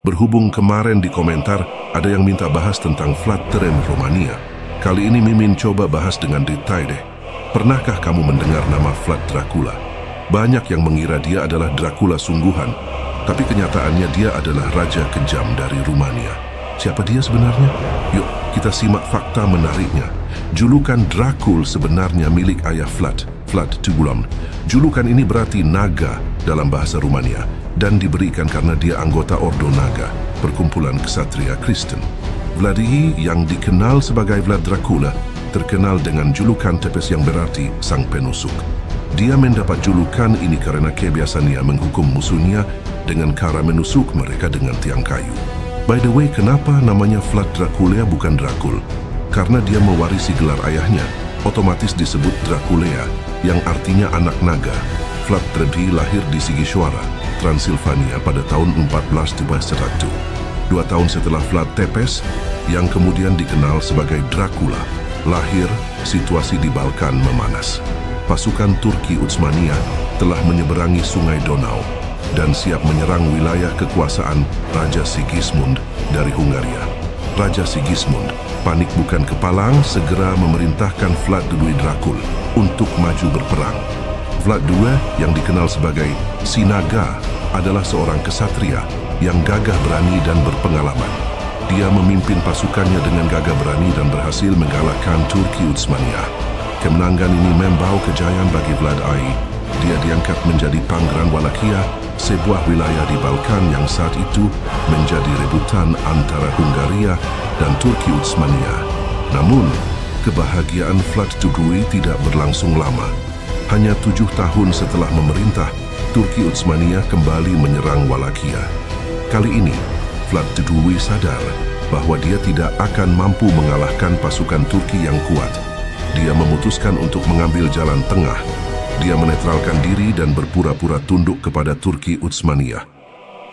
Berhubung kemarin di komentar ada yang minta bahas tentang Vlad Tepes Romania, kali ini Mimin coba bahas dengan detail deh. Pernahkah kamu mendengar nama Vlad Dracula? Banyak yang mengira dia adalah Dracula sungguhan, tapi kenyataannya dia adalah raja kejam dari Rumania. Siapa dia sebenarnya? Yuk, kita simak fakta menariknya. Julukan Dracul sebenarnya milik ayah Vlad Tepes. Julukan ini berarti naga dalam bahasa Rumania dan diberikan karena dia anggota Ordo Naga, perkumpulan kesatria Kristen. Vladi yang dikenal sebagai Vlad Dracula terkenal dengan julukan Tepes yang berarti sang penusuk. Dia mendapat julukan ini karena kebiasaannya menghukum musuhnya dengan cara menusuk mereka dengan tiang kayu. By the way, kenapa namanya Vlad Dracula bukan Dracul? Karena dia mewarisi gelar ayahnya, otomatis disebut Draculea, yang artinya anak naga. Vlad Tepes lahir di Sighișoara, Transilvania pada tahun 1421. 2 tahun setelah Vlad Tepes, yang kemudian dikenal sebagai Dracula, lahir, situasi di Balkan memanas. Pasukan Turki Utsmania telah menyeberangi sungai Donau dan siap menyerang wilayah kekuasaan Raja Sigismund dari Hungaria. Raja Sigismund panik bukan kepalang, segera memerintahkan Vlad II Dracul untuk maju berperang. Vlad II yang dikenal sebagai Sinaga adalah seorang kesatria yang gagah berani dan berpengalaman. Dia memimpin pasukannya dengan gagah berani dan berhasil mengalahkan Turki Utsmania. Kemenangan ini membawa kejayaan bagi Vlad I. Dia diangkat menjadi Pangeran Wallachia, sebuah wilayah di Balkan yang saat itu menjadi rebutan antara Hungaria dan Turki Utsmania. Namun, kebahagiaan Vlad II tidak berlangsung lama. Hanya 7 tahun setelah memerintah, Turki Utsmania kembali menyerang Wallachia. Kali ini, Vlad II sadar bahwa dia tidak akan mampu mengalahkan pasukan Turki yang kuat. Dia memutuskan untuk mengambil jalan tengah. Dia menetralkan diri dan berpura-pura tunduk kepada Turki Utsmania.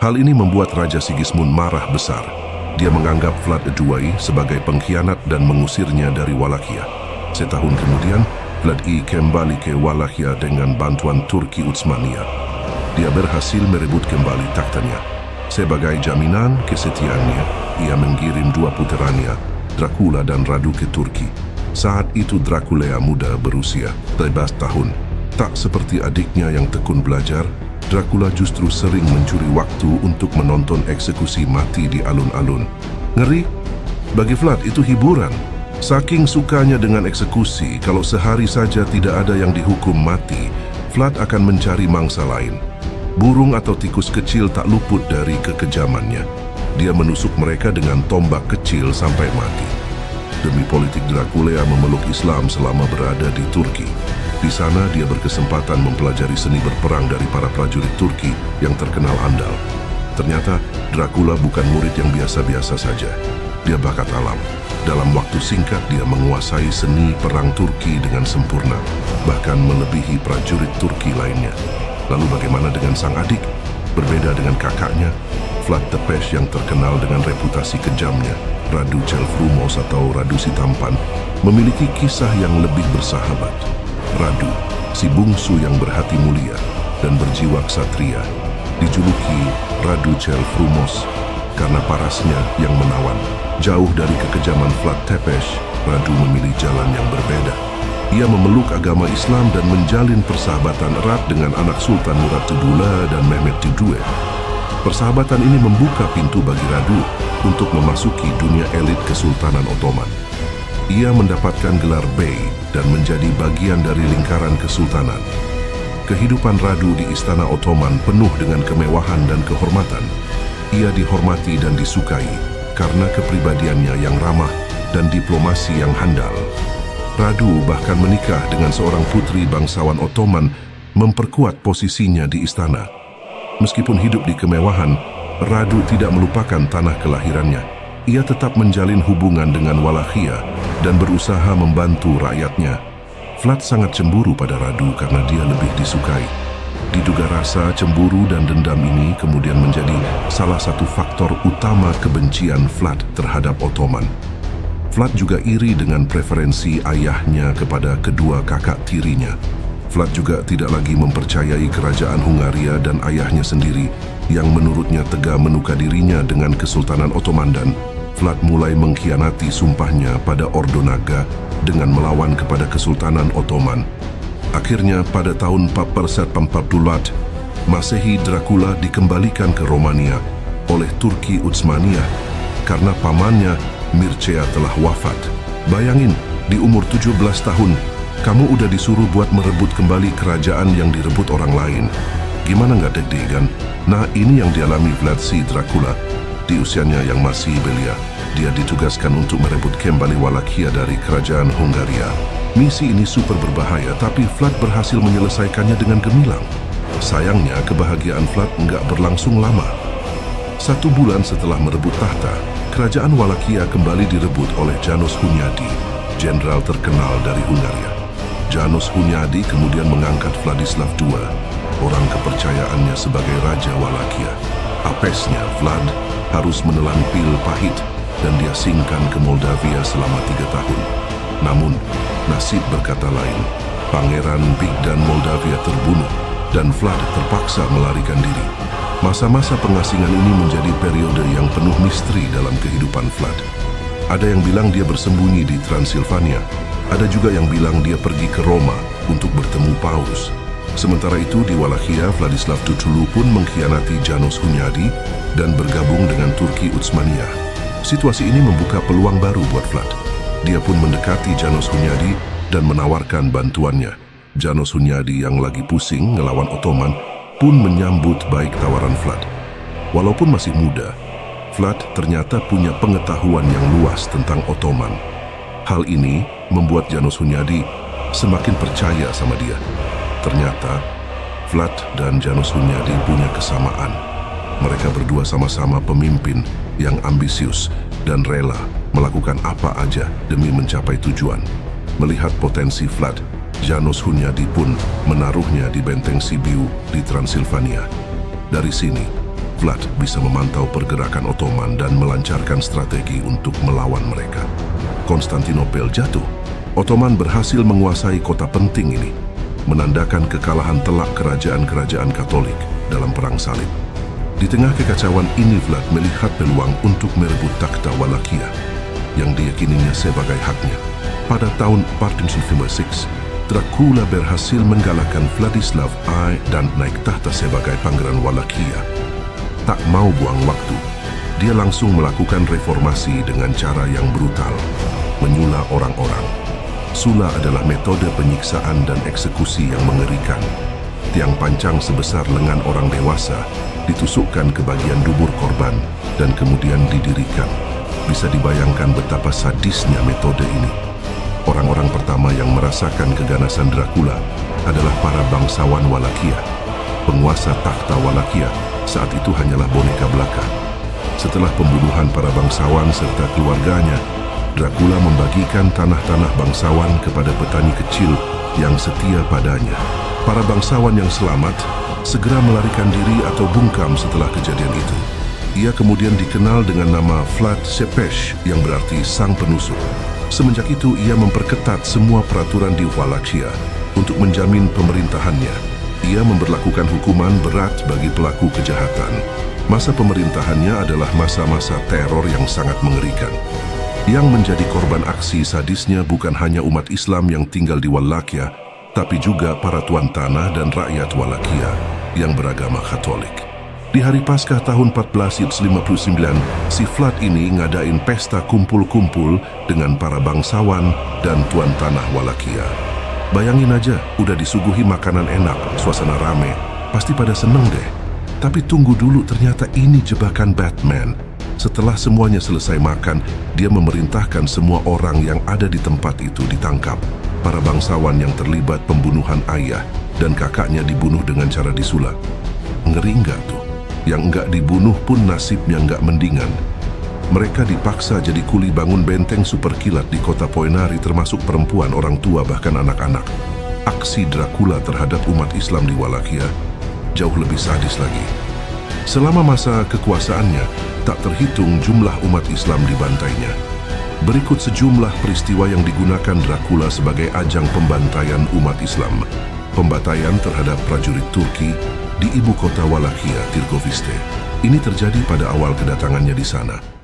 Hal ini membuat Raja Sigismund marah besar. Dia menganggap Vlad II sebagai pengkhianat dan mengusirnya dari Wallachia. Setahun kemudian, Vlad I kembali ke Wallachia dengan bantuan Turki Utsmania. Dia berhasil merebut kembali taktanya. Sebagai jaminan kesetiaannya, ia mengirim 2 puteranya, Dracula dan Radu ke Turki. Saat itu Draculea muda berusia 13 tahun. Tak seperti adiknya yang tekun belajar, Dracula justru sering mencuri waktu untuk menonton eksekusi mati di alun-alun. Ngeri? Bagi Vlad itu hiburan. Saking sukanya dengan eksekusi, kalau sehari saja tidak ada yang dihukum mati, Vlad akan mencari mangsa lain. Burung atau tikus kecil tak luput dari kekejamannya. Dia menusuk mereka dengan tombak kecil sampai mati. Demi politik, Dracula memeluk Islam selama berada di Turki. Di sana dia berkesempatan mempelajari seni berperang dari para prajurit Turki yang terkenal andal. Ternyata Dracula bukan murid yang biasa-biasa saja. Dia bakat alam. Dalam waktu singkat dia menguasai seni perang Turki dengan sempurna, bahkan melebihi prajurit Turki lainnya. Lalu bagaimana dengan sang adik? Berbeda dengan kakaknya, Vlad Tepes yang terkenal dengan reputasi kejamnya, Radu Celfrumos atau Radu si Tampan, memiliki kisah yang lebih bersahabat. Radu, si bungsu yang berhati mulia dan berjiwa ksatria, dijuluki Radu Celfrumos karena parasnya yang menawan. Jauh dari kekejaman Vlad Tepes, Radu memilih jalan yang berbeda. Ia memeluk agama Islam dan menjalin persahabatan erat dengan anak Sultan Murad Kedua dan Mehmet II. Persahabatan ini membuka pintu bagi Radu untuk memasuki dunia elit Kesultanan Ottoman. Ia mendapatkan gelar Bey dan menjadi bagian dari lingkaran kesultanan. Kehidupan Radu di Istana Ottoman penuh dengan kemewahan dan kehormatan. Ia dihormati dan disukai karena kepribadiannya yang ramah dan diplomasi yang handal. Radu bahkan menikah dengan seorang putri bangsawan Ottoman, memperkuat posisinya di istana. Meskipun hidup di kemewahan, Radu tidak melupakan tanah kelahirannya. Ia tetap menjalin hubungan dengan Wallachia dan berusaha membantu rakyatnya. Vlad sangat cemburu pada Radu karena dia lebih disukai. Diduga rasa cemburu dan dendam ini kemudian menjadi salah satu faktor utama kebencian Vlad terhadap Ottoman. Vlad juga iri dengan preferensi ayahnya kepada kedua kakak tirinya. Vlad juga tidak lagi mempercayai kerajaan Hungaria dan ayahnya sendiri yang menurutnya tega menukar dirinya dengan Kesultanan Ottoman, dan Vlad mulai mengkhianati sumpahnya pada Ordo Naga dengan melawan kepada Kesultanan Ottoman. Akhirnya pada tahun 1444 Masehi, Dracula dikembalikan ke Romania oleh Turki Utsmaniyah karena pamannya Mircea telah wafat. Bayangin, di umur 17 tahun, kamu udah disuruh buat merebut kembali kerajaan yang direbut orang lain. Gimana nggak deg-degan? Nah, ini yang dialami Vlad si Dracula. Di usianya yang masih belia, dia ditugaskan untuk merebut kembali Wallachia dari kerajaan Hungaria. Misi ini super berbahaya, tapi Vlad berhasil menyelesaikannya dengan gemilang. Sayangnya, kebahagiaan Vlad nggak berlangsung lama. 1 bulan setelah merebut tahta, kerajaan Wallachia kembali direbut oleh János Hunyadi, jenderal terkenal dari Hungaria. János Hunyadi kemudian mengangkat Vladislav II, orang kepercayaannya sebagai Raja Wallachia. Apesnya, Vlad harus menelan pil pahit dan diasingkan ke Moldavia selama 3 tahun. Namun, nasib berkata lain. Pangeran Bogdan Moldavia terbunuh dan Vlad terpaksa melarikan diri. Masa-masa pengasingan ini menjadi periode yang penuh misteri dalam kehidupan Vlad. Ada yang bilang dia bersembunyi di Transilvania. Ada juga yang bilang dia pergi ke Roma untuk bertemu Paus. Sementara itu di Wallachia, Vladislav Tuchulu pun mengkhianati János Hunyadi dan bergabung dengan Turki Utsmaniyah. Situasi ini membuka peluang baru buat Vlad. Dia pun mendekati János Hunyadi dan menawarkan bantuannya. János Hunyadi yang lagi pusing ngelawan Ottoman pun menyambut baik tawaran Vlad. Walaupun masih muda, Vlad ternyata punya pengetahuan yang luas tentang Ottoman. Hal ini membuat János Hunyadi semakin percaya sama dia. Ternyata, Vlad dan János Hunyadi punya kesamaan. Mereka berdua sama-sama pemimpin yang ambisius dan rela melakukan apa aja demi mencapai tujuan. Melihat potensi Vlad, János Hunyadi pun menaruhnya di benteng Sibiu di Transilvania. Dari sini, Vlad bisa memantau pergerakan Ottoman dan melancarkan strategi untuk melawan mereka. Konstantinopel jatuh. Ottoman berhasil menguasai kota penting ini, menandakan kekalahan telak kerajaan-kerajaan Katolik dalam Perang Salib. Di tengah kekacauan ini, Vlad melihat peluang untuk merebut takhta Wallachia yang diyakininya sebagai haknya. Pada tahun 1456, Dracula berhasil menggalakkan Vladislav I dan naik tahta sebagai pangeran Wallachia. Tak mau buang waktu, dia langsung melakukan reformasi dengan cara yang brutal, menyula orang-orang. Sula adalah metode penyiksaan dan eksekusi yang mengerikan. Tiang pancang sebesar lengan orang dewasa ditusukkan ke bagian dubur korban dan kemudian didirikan. Bisa dibayangkan betapa sadisnya metode ini. Orang-orang pertama yang merasakan keganasan Dracula adalah para bangsawan Wallachia. Penguasa takhta Wallachia saat itu hanyalah boneka belaka. Setelah pembunuhan para bangsawan serta keluarganya, Dracula membagikan tanah-tanah bangsawan kepada petani kecil yang setia padanya. Para bangsawan yang selamat segera melarikan diri atau bungkam setelah kejadian itu. Ia kemudian dikenal dengan nama Vlad Tepes yang berarti sang penusuk. Semenjak itu ia memperketat semua peraturan di Wallachia untuk menjamin pemerintahannya. Ia memberlakukan hukuman berat bagi pelaku kejahatan. Masa pemerintahannya adalah masa-masa teror yang sangat mengerikan. Yang menjadi korban aksi sadisnya bukan hanya umat Islam yang tinggal di Wallachia, tapi juga para tuan tanah dan rakyat Wallachia yang beragama Katolik. Di hari Paskah tahun 1459, si Vlad ini ngadain pesta kumpul-kumpul dengan para bangsawan dan tuan tanah Wallachia. Bayangin aja, udah disuguhi makanan enak, suasana rame, pasti pada seneng deh. Tapi tunggu dulu, ternyata ini jebakan Batman. Setelah semuanya selesai makan, dia memerintahkan semua orang yang ada di tempat itu ditangkap. Para bangsawan yang terlibat pembunuhan ayah dan kakaknya dibunuh dengan cara disulap. Ngeri nggak tuh? Yang nggak dibunuh pun nasibnya nggak mendingan. Mereka dipaksa jadi kuli bangun benteng super kilat di kota Poenari, termasuk perempuan, orang tua, bahkan anak-anak. Aksi Dracula terhadap umat Islam di Wallachia jauh lebih sadis lagi. Selama masa kekuasaannya, tak terhitung jumlah umat Islam dibantainya. Berikut sejumlah peristiwa yang digunakan Dracula sebagai ajang pembantaian umat Islam. Pembantaian terhadap prajurit Turki, di ibu kota Wallachia, Tirgoviste. Ini terjadi pada awal kedatangannya di sana.